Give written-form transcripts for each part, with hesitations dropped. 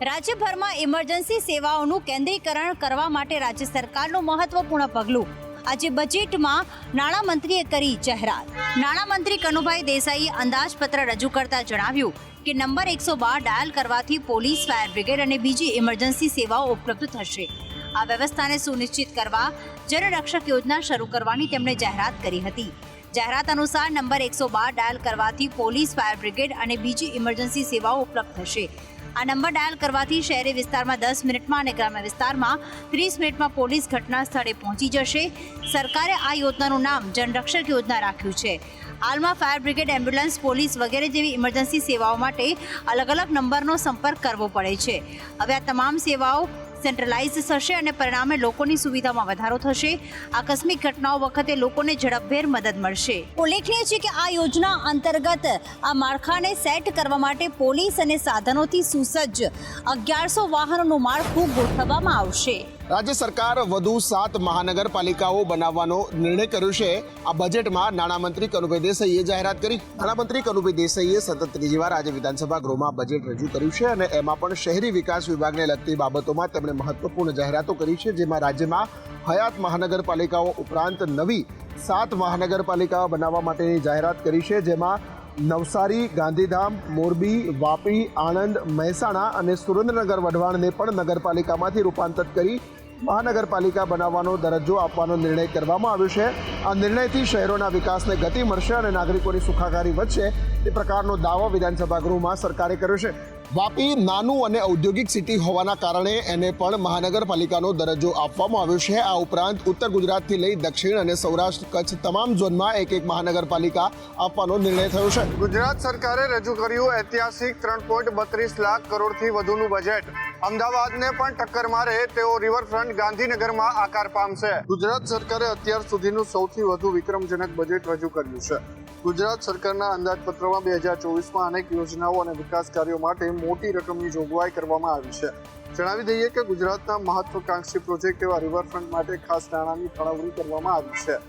રાજ્યભરમાં ઇમરજન્સી સેવાઓનું કેન્દ્રીકરણ કરવા માટે રાજ્ય સરકારનું મહત્વપૂર્ણ પગલું આજે બજેટમાં નાણામંત્રીએ કરી જાહેરાત। નાણામંત્રી કનુભાઈ દેસાઈએ અંદાજપત્ર રજૂ કરતા જણાવ્યું કે નંબર 112 ડાયલ કરવાથી પોલીસ, ફાયર બ્રિગેડ અને બીજી ઇમરજન્સી સેવાઓ ઉપલબ્ધ થશે। આ વ્યવસ્થાને સુનિશ્ચિત કરવા જનરક્ષક યોજના શરૂ કરવાની તેમણે જાહેરાત કરી હતી। જાહેરાત અનુસાર નંબર 112 ડાયલ કરવાથી પોલીસ, ફાયર બ્રિગેડ અને બીજી ઇમરજન્સી સેવાઓ ઉપલબ્ધ થશે। આ નંબર ડાયલ કરવાથી શહેરી વિસ્તારમાં 10 મિનિટમાં અને ગ્રામ્ય વિસ્તારમાં 30 મિનિટમાં પોલીસ ઘટના સ્થળે પહોંચી જશે। સરકારે આ યોજનાનું નામ જનરક્ષક યોજના રાખ્યું છે। હાલમાં ફાયર બ્રિગેડ, એમ્બ્યુલન્સ, પોલીસ વગેરે જેવી ઇમરજન્સી સેવાઓ માટે અલગ અલગ નંબરનો સંપર્ક કરવો પડે છે। હવે આ તમામ સેવાઓ સેન્ટ્રલાઇઝ થશે અને પરિણામે લોકોની સુવિધામાં વધારો થશે। આકસ્મિક ઘટનાઓ વખતે લોકોને ઝડપભેર મદદ મળશે। ઉલ્લેખનીય છે કે આ યોજના અંતર્ગત આ માળખાને સેટ કરવા માટે પોલીસ અને સાધનોથી સુસજ્જ 1100 વાહનોનું માળખું ગોઠવવામાં આવશે। રાજ્ય સરકાર વધુ 7 મહાનગરપાલિકાઓ બનાવવાનો નિર્ણય કર્યો છે। આ બજેટમાં નાણામંત્રી કનુભાઈ દેસાઈએ જાહેરાત કરી। નાણામંત્રી કનુભાઈ દેસાઈએ સતત ત્રીજી વાર આજે વિધાનસભા ગૃહમાં બજેટ રજૂ કર્યું છે અને એમાં પણ શહેરી વિકાસ વિભાગને લગતી બાબતોમાં તેમણે મહત્વપૂર્ણ જાહેરાતો કરી છે, જેમાં રાજ્યમાં હયાત મહાનગરપાલિકાઓ ઉપરાંત નવી 7 મહાનગરપાલિકાઓ બનાવવા માટેની જાહેરાત કરી છે, જેમાં નવસારી, ગાંધીધામ, મોરબી, વાપી, આણંદ, મહેસાણા અને સુરેન્દ્રનગર વઢવાણને પણ નગરપાલિકામાંથી રૂપાંતરિત કરી મહાનગરપાલિકા બનાવવાનો દરજ્જો આપવાનો નિર્ણય કરવામાં આવ્યો છે। આ નિર્ણયથી શહેરોના વિકાસને ગતિ મળશે અને નાગરિકોની સુખાકારી વધશે તે પ્રકારનો દાવો વિધાનસભા ગૃહમાં સરકારે કર્યો છે। વાપી નાનું અને ઔદ્યોગિક સિટી હોવાના કારણે એને પણ મહાનગરપાલિકાનો દરજ્જો આપવામાં આવ્યો છે। આ ઉપરાંત ઉત્તર ગુજરાતથી લઈ દક્ષિણ અને સૌરાષ્ટ્ર, કચ્છ તમામ ઝોનમાં એક મહાનગરપાલિકા આપવાનો નિર્ણય થયો છે। ગુજરાત સરકારે રજૂ કર્યું ઐતિહાસિક 3.32 લાખ કરોડથી વધુનું બજેટ। અમદાવાદને પણ ટક્કર મારે તેવો રિવરફ્રન્ટ ગાંધીનગરમાં આકાર પામશે। ગુજરાત સરકારે અત્યાર સુધીનું સૌથી વધુ વિક્રમજનક બજેટ રજૂ કર્યું છે। ગુજરાત સરકારના અંદાજપત્રમાં 2024માં અનેક યોજનાઓ અને વિકાસ કાર્યો માટે મોટી રકમની જોગવાઈ કરવામાં આવી છે। જણાવી દઈએ કે ગુજરાતના મહત્વાકાંક્ષી પ્રોજેક્ટ એવા રિવરફ્રન્ટ માટે ખાસ નાણાંની ફાળવણી કરવામાં આવી છે।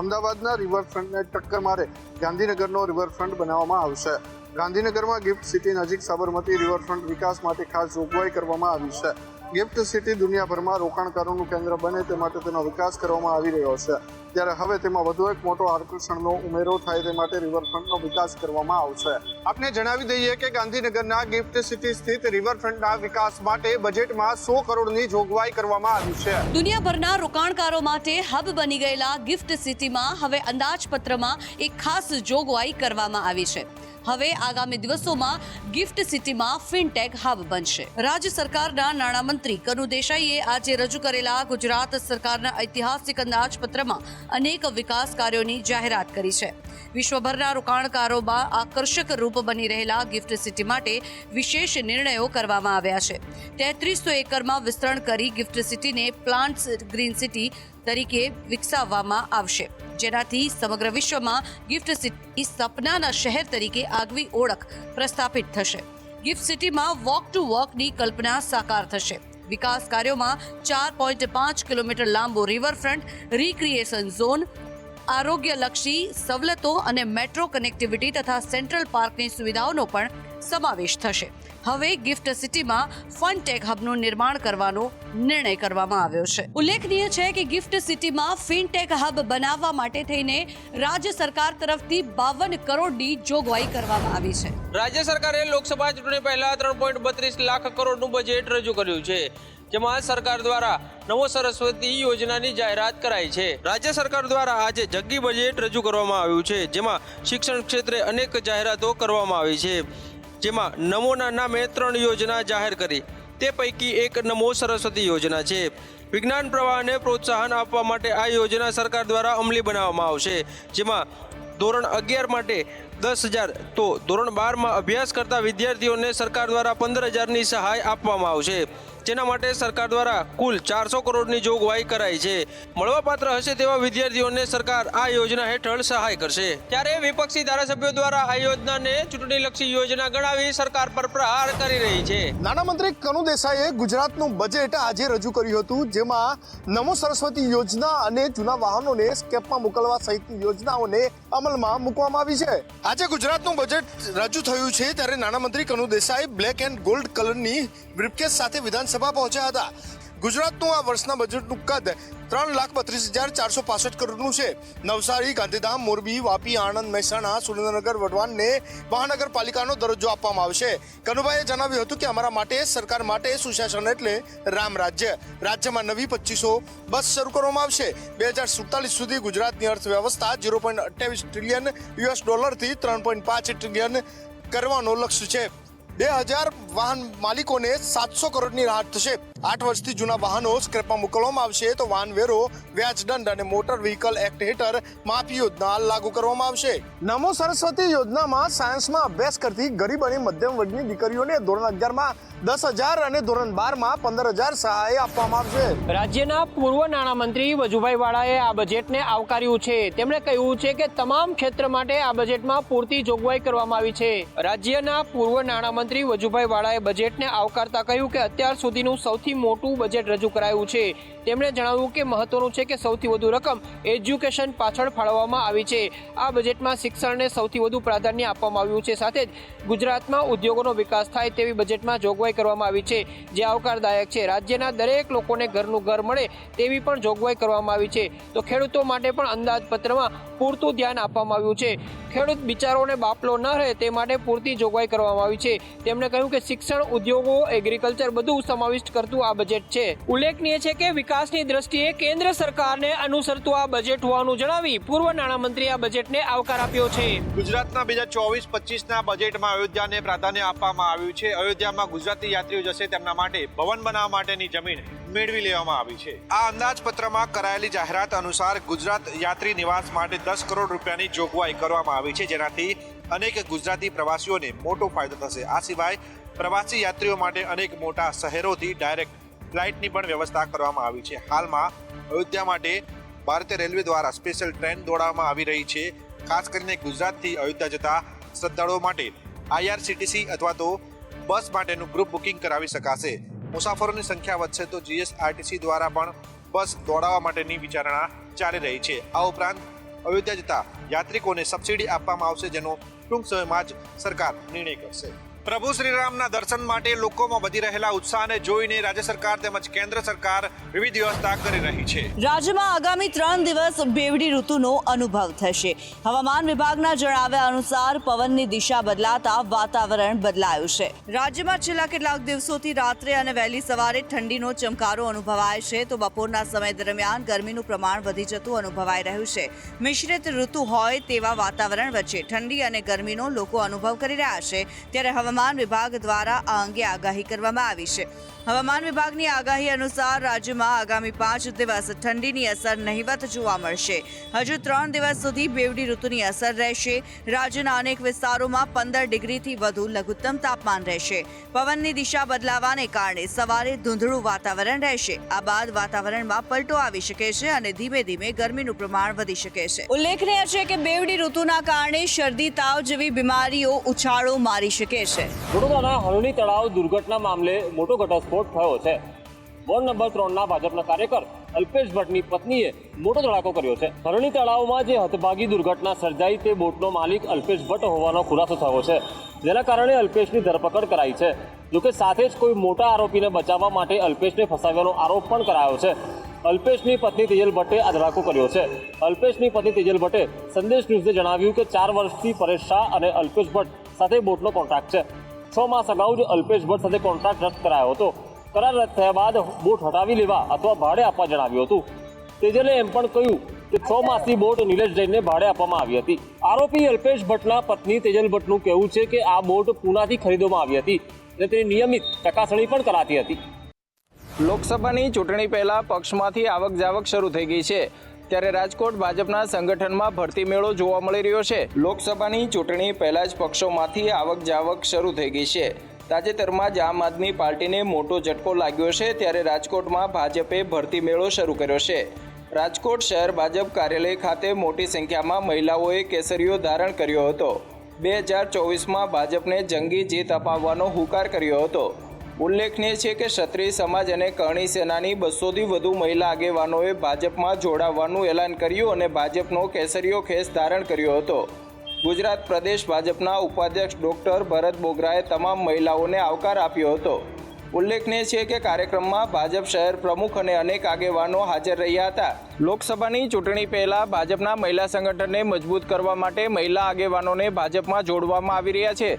અમદાવાદના રિવરફ્રન્ટને ટક્કર મારે ગાંધીનગરનો રિવરફ્રન્ટ બનાવવામાં આવશે। ગાંધીનગરમાં ગિફ્ટ સિટી નજીક સાબરમતી રિવરફ્રન્ટ વિકાસ માટે ખાસ જોગવાઈ કરવામાં આવી છે। ગિફ્ટ સિટી દુનિયાભરમાં રોકાણકારોનું કેન્દ્ર બને તે માટે તેનો વિકાસ કરવામાં આવી રહ્યો છે, ત્યારે હવે તેમાં વધુ એક મોટો આકર્ષણનો ઉમેરો થાય તે માટે રિવરફ્રન્ટનો વિકાસ કરવામાં આવશે। આપને જણાવી દઈએ કે ગાંધીનગરના ગિફ્ટ સિટી સ્થિત રિવરફ્રન્ટના વિકાસ માટે બજેટમાં 100 કરોડની જોગવાઈ કરવામાં આવી છે। દુનિયાભરના રોકાણકારો માટે હબ બની ગયેલા ગિફ્ટ સિટીમાં હવે અંદાજપત્રમાં એક ખાસ જોગવાઈ કરવામાં આવી છે। હવે આગામી દિવસોમાં ગિફ્ટ સિટીમાં ફિનટેક હબ બનશે। રાજ્ય સરકારના નાણામંત્રી કનુ દેસાઈએ આજે રજૂ કરેલા ગુજરાત સરકારના ઐતિહાસિક અંદાજપત્રમાં અનેક વિકાસ કાર્યોની જાહેરાત કરી છે। વિશ્વભરના રોકાણકારોમાં આકર્ષક રૂપ બની રહેલા ગિફ્ટ સિટી માટે વિશેષ નિર્ણયો કરવામાં આવ્યા છે। 3300 એકરમાં વિસ્તરણ કરી ગિફ્ટ સિટીને પ્લાન્ટ્સ ગ્રીન સિટી તરીકે વિકસાવવામાં આવશે, જેનાથી સમગ્ર વિશ્વમાં ગિફ્ટ સિટી સપનાના શહેર તરીકે આગવી ઓળખ પ્રસ્થાપિત થશે। ગિફ્ટ સિટીમાં વોક ટુ વોકની કલ્પના સાકાર થશે। વિકાસ કાર્યોમાં 4.5 કિલોમીટર લાંબો રિવરફ્રન્ટ, રિક્રિએશન ઝોન, આરોગ્યલક્ષી સવલતો અને મેટ્રો કનેક્ટિવિટી તથા સેન્ટ્રલ પાર્કની સુવિધાઓનો પણ સમાવેશ થશે। હવે ગિફ્ટ સિટીમાં ફનટેક હબનું નિર્માણ કરવાનો નિર્ણય કરવામાં આવ્યો છે। ઉલ્લેખનીય છે કે ગિફ્ટ સિટીમાં ફિનટેક હબ બનાવવા માટે થઈને રાજ્ય સરકાર તરફથી 52 કરોડની જોગવાઈ કરવામાં આવી છે। રાજ્ય સરકારે લોકસભા ચૂંટણી પહેલા 3.32 લાખ કરોડનું બજેટ રજૂ કર્યું છે, જેમાં સરકાર દ્વારા નમો સરસ્વતી યોજનાની જાહેરાત કરાઈ છે। રાજ્ય સરકાર દ્વારા આજે જગ્ગી બજેટ રજૂ કરવામાં આવ્યું છે, જેમાં શિક્ષણ ક્ષેત્રે અનેક જાહેરાતો કરવામાં આવી છે, જેમાં નમોના નામે 3 યોજના જાહેર કરી। તે પૈકી એક નમો સરસ્વતી યોજના છે। વિજ્ઞાન પ્રવાહને પ્રોત્સાહન આપવા માટે આ યોજના સરકાર દ્વારા અમલી બનાવવામાં આવશે, જેમાં ધોરણ 11 માટે 10,000 તો ધોરણ 12માં અભ્યાસ કરતા વિદ્યાર્થીઓને સરકાર દ્વારા 15,000ની સહાય આપવામાં આવશે। જેના માટે સરકાર દ્વારા કુલ 400 કરોડની જોગવાઈ કરાઈ છે. મળવાપાત્ર હશે તેવા વિદ્યાર્થીઓને સરકાર આ યોજના હેઠળ સહાય કરશે. ત્યારે વિપક્ષી ધારાસભ્યો દ્વારા આ યોજનાને ચૂંટણીલક્ષી યોજના ગણાવી સરકાર પર પ્રહાર કરી રહી છે. નાણામંત્રી કનુ દેસાઈએ ગુજરાતનું બજેટ આજે રજૂ કર્યું હતું, જેમાં નમો સરસ્વતી યોજના અને જૂના વાહનોને સ્કેપમાં મોકલવા સહિતની યોજનાઓને અમલમાં મૂકવામાં આવી છે. આજે ગુજરાતનું બજેટ રજૂ થયું છે ત્યારે નાણામંત્રી Kanu Desai black and gold કલરની બ્રીફકેસ સાથે વિધાનસભા પહોંચ્યા હતા. ગુજરાતનું આ વર્ષના બજેટનું કદ 3,32,465 કરોડનું છે. નવસારી, ગાંધીધામ, મોરબી, વાપી, આણંદ, મહેસાણા, સુરેન્દ્રનગર, વઢવાણને મહાનગરપાલિકાનો દરજ્જો આપવામાં આવશે. કનુભાઈએ જણાવ્યું હતું કે અમારા માટે, સરકાર માટે સુશાસન એટલે રામ રાજ્ય. રાજ્યમાં નવી 2500 બસ શરૂ કરવામાં આવશે. 2047 સુધી ગુજરાતની અર્થવ્યવસ્થા $0.28 ટ્રિલિયન થી $3.5 ટ્રિલિયન કરવાનો લક્ષ્ય છે. 2000 વાહન માલિકોને 700 કરોડની રાહત થશે. 8 વર્ષથી જૂના વાહનો સ્ક્રેપમાં મોકલવામાં આવશે તો વાહન વેરો, વ્યાજ દંડ અને મોટર વ્હીકલ એક્ટ હેઠળ માફી યોજના લાગુ કરવામાં આવશે. નમો સરસ્વતી યોજનામાં સાયન્સમાં અભ્યાસ કરતી ગરીબ અને મધ્યમ વર્ગની દીકરીઓને ધોરણ 11માં 10,000 અને ધોરણ 12માં 15,000 સહાય આપવામાં આવશે. રાજ્યના પૂર્વ નાણામંત્રી વજુભાઈ વાળાએ આ બજેટને આવકાર્યું છે. તેમણે કહ્યું છે કે તમામ ક્ષેત્ર માટે આ બજેટમાં પૂરતી જોગવાઈ કરવામાં આવી છે. રાજ્યના પૂર્વ નાણામંત્રી વજુભાઈ વાળાએ બજેટને આવકારતા કહ્યું કે અત્યાર સુધીનું સૌથી મોટું બજેટ રજૂ કરાયું છે. તેમણે જણાવ્યું કે મહત્વનું છે કે સૌથી વધુ રકમ એજ્યુકેશન પાછળ ફાળવવામાં આવી છે. આ બજેટમાં શિક્ષણને સૌથી વધુ પ્રાધાન્ય આપવામાં આવ્યું છે. સાથે જ ગુજરાતમાં ઉદ્યોગોનો વિકાસ થાય તેવી બજેટમાં જોગવાઈ કરવામાં આવી છે, જે આવકારદાયક છે. રાજ્યના દરેક લોકોને ઘરનું ઘર મળે તેવી પણ જોગવાઈ કરવામાં આવી છે. તો ખેડૂતો માટે પણ અંદાજપત્રમાં પૂરતું ધ્યાન આપવામાં આવ્યું છે. ખેડૂત બિચારોને બાપલો ન રહે તે માટે પૂરતી જોગવાઈ કરવામાં આવી છે. તેમણે કહ્યું કે શિક્ષણ, ઉદ્યોગો, એગ્રીકલ્ચર બધું સમાવિષ્ટ કરતું આ બજેટ છે. ઉલ્લેખનીય છે કે વિકાસની દ્રષ્ટિએ કેન્દ્ર સરકારને અનુસરતું આ બજેટ હોવાનું જણાવી પૂર્વ નાણામંત્રીએ આ બજેટને આવકાર આપ્યો છે. ગુજરાતના 2024-25ના બજેટમાં અયોધ્યાને પ્રાધાન્ય આપવામાં આવ્યું છે. અયોધ્યામાં ગુજરાતી યાત્રીઓ જશે તેમના માટે ભવન બનાવવા માટેની જમીન મેળવી લેવામાં આવી છે. આ અંદાજપત્રમાં કરાયેલી જાહેરાત અનુસાર ગુજરાત યાત્રી નિવાસ માટે 10 કરોડ રૂપિયાની જોગવાઈ કરવામાં આવી છે, જેનાથી અનેક ગુજરાતી પ્રવાસીઓને મોટો ફાયદો થશે. આ સિવાય પ્રવાસી યાત્રીઓ માટે અનેક મોટા શહેરોથી ડાયરેક્ટ ફ્લાઇટની પણ વ્યવસ્થા કરવામાં આવી છે. હાલમાં અયોધ્યા માટે ભારતીય રેલવે દ્વારા સ્પેશિયલ ટ્રેન દોડાવવામાં આવી રહી છે. ખાસ કરીને ગુજરાતથી અયોધ્યા જતા શ્રદ્ધાળુઓ માટે IRCTC અથવા તો બસ માટેનું ગ્રુપ બુકિંગ કરાવી શકાશે. મુસાફરોની સંખ્યા વધશે તો GSRTC દ્વારા પણ બસ દોડાવવા માટેની વિચારણા ચાલી રહી છે. આ ઉપરાંત અયોધ્યા જતા યાત્રિકોને સબસિડી આપવામાં આવશે, જેનો ટૂંક સમયમાં જ સરકાર નિર્ણય કરશે. પ્રભુ શ્રીરામના દર્શન માટે લોકોમાં વધી રહેલા ઉત્સાહને જોઈને રાજ્ય સરકાર તેમજ કેન્દ્ર સરકાર વિવિધ વ્યવસ્થા કરી રહી છે. રાજ્યમાં આગામી 3 દિવસ બેવડી ઋતુનો અનુભવ થશે. હવામાન વિભાગના જણાવ્યા અનુસાર પવનની દિશા બદલાતા વાતાવરણ બદલાયું છે. રાજ્યમાં છેલ્લા કેટલાક દિવસોથી રાત્રે અને વહેલી સવારે ઠંડીનો ચમકારો અનુભવાય છે, તો બપોરના સમય દરમિયાન ગરમીનું પ્રમાણ વધી જતું અનુભવાઈ રહ્યું છે. મિશ્રિત ઋતુ હોય તેવા વાતાવરણ વચ્ચે ઠંડી અને ગરમીનો લોકો અનુભવ કરી રહ્યા છે. ત્યારે હવામાન વિભાગ દ્વારા આ અંગે આગાહી કરવામાં આવી છે. હવામાન વિભાગની આગાહી અનુસાર રાજ્યમાં આગામી 5 દિવસ ઠંડીની અસર નહિવત જોવા મળશે. હજુ 3 દિવસ સુધી બેવડી ઋતુની અસર રહેશે. રાજ્યના અનેક વિસ્તારોમાં 15 ડિગ્રીથી વધુ લઘુત્તમ તાપમાન રહેશે. પવનની દિશા બદલાવાને કારણે સવારે ધૂંધળું વાતાવરણ રહેશે. આ બાદ વાતાવરણમાં પલટો આવી શકે છે અને ધીમે ધીમે ગરમીનું પ્રમાણ વધી શકે છે. ઉલ્લેખનીય છે કે બેવડી ઋતુના કારણે શરદી, તાવ જેવી બીમારીઓ ઉછાળો મારી શકે છે. વડોદરાના હરણી તળાવ દુર્ઘટના મામલે મોટો ઘટસ્ફોટ થયો છે. વોર્ડ નંબર 3ના ભાજપના કાર્યકર અલ્પેશ ભટ્ટની પત્નીએ મોટો ધડાકો કર્યો છે. હરણી તળાવમાં જે હતભાગી દુર્ઘટના સર્જાઈ તે બોટનો માલિક અલ્પેશ ભટ્ટ હોવાનો ખુલાસો થયો છે, જેના કારણે અલ્પેશની ધરપકડ કરાઈ છે. જોકે સાથે જ કોઈ મોટા આરોપીને બચાવવા માટે અલ્પેશને ફસાવ્યાનો આરોપ પણ કરાયો છે. અલ્પેશની પત્ની તેજલ ભટ્ટે આ ધડાકો કર્યો છે. અલ્પેશની પત્ની તેજલ ભટ્ટે સંદેશ ન્યૂઝને જણાવ્યું કે 4 વર્ષથી પરેશ શાહ અને અલ્પેશ ભટ્ટ સાથે બોટનો કોન્ટ્રાક્ટ છે. 6 માસ અગાઉ જ અલ્પેશ ભટ્ટ સાથે કોન્ટ્રાક્ટ રદ કરાયો હતો. કરાર રદ થયા બાદ બોટ હટાવી લેવા અથવા ભાડે આપવા જણાવ્યું હતું. તેજલે એમ પણ કહ્યું કે 6 માસની બોટ નિલેશ જૈનને ભાડે આપવામાં આવી હતી. આરોપી અલ્પેશ ભટ્ટના પત્ની તેજલ ભટ્ટનું કહેવું છે કે આ બોટ પૂનાથી ખરીદવામાં આવી હતી અને તેની નિયમિત ચકાસણી પણ કરાતી હતી. લોકસભાની ચૂંટણી પહેલા પક્ષમાંથી આવક જાવક શરૂ થઈ ગઈ છે. ત્યારે રાજકોટ ભાજપના સંગઠનમાં ભરતી મેળો જોવા મળી રહ્યો છે. લોકસભાની ચૂંટણી પહેલા જ પક્ષોમાંથી આવક જાવક શરૂ થઈ ગઈ છે. તાજેતરમાં જ આમ આદમી પાર્ટીને મોટો ઝટકો લાગ્યો છે, ત્યારે રાજકોટમાં ભાજપે ભરતી મેળો શરૂ કર્યો છે। રાજકોટ શહેર ભાજપ કાર્યાલય ખાતે મોટી સંખ્યામાં મહિલાઓએ કેસરીઓ ધારણ કર્યો હતો। 2024માં ભાજપને જંગી જીત અપાવવાનો હુંકાર કર્યો હતો। ઉલ્લેખનીય છે કે ક્ષત્રિય સમાજ અને કરણી સેનાની 200થી વધુ મહિલા આગેવાનોએ ભાજપમાં જોડાવાનું એલાન કર્યું અને ભાજપનો કેસરીયો ખેસ ધારણ કર્યો હતો। ગુજરાત પ્રદેશ ભાજપના ઉપાધ્યક્ષ ડોક્ટર ભરત બોગરાએ તમામ મહિલાઓને આવકાર આપ્યો હતો। ઉલ્લેખનીય છે કે કાર્યક્રમમાં ભાજપ શહેર પ્રમુખ અને અનેક આગેવાનો હાજર રહ્યા હતા। લોકસભાની ચૂંટણી પહેલા ભાજપના મહિલા સંગઠનને મજબૂત કરવા માટે મહિલા આગેવાનોને ભાજપમાં જોડવામાં આવી રહ્યા છે।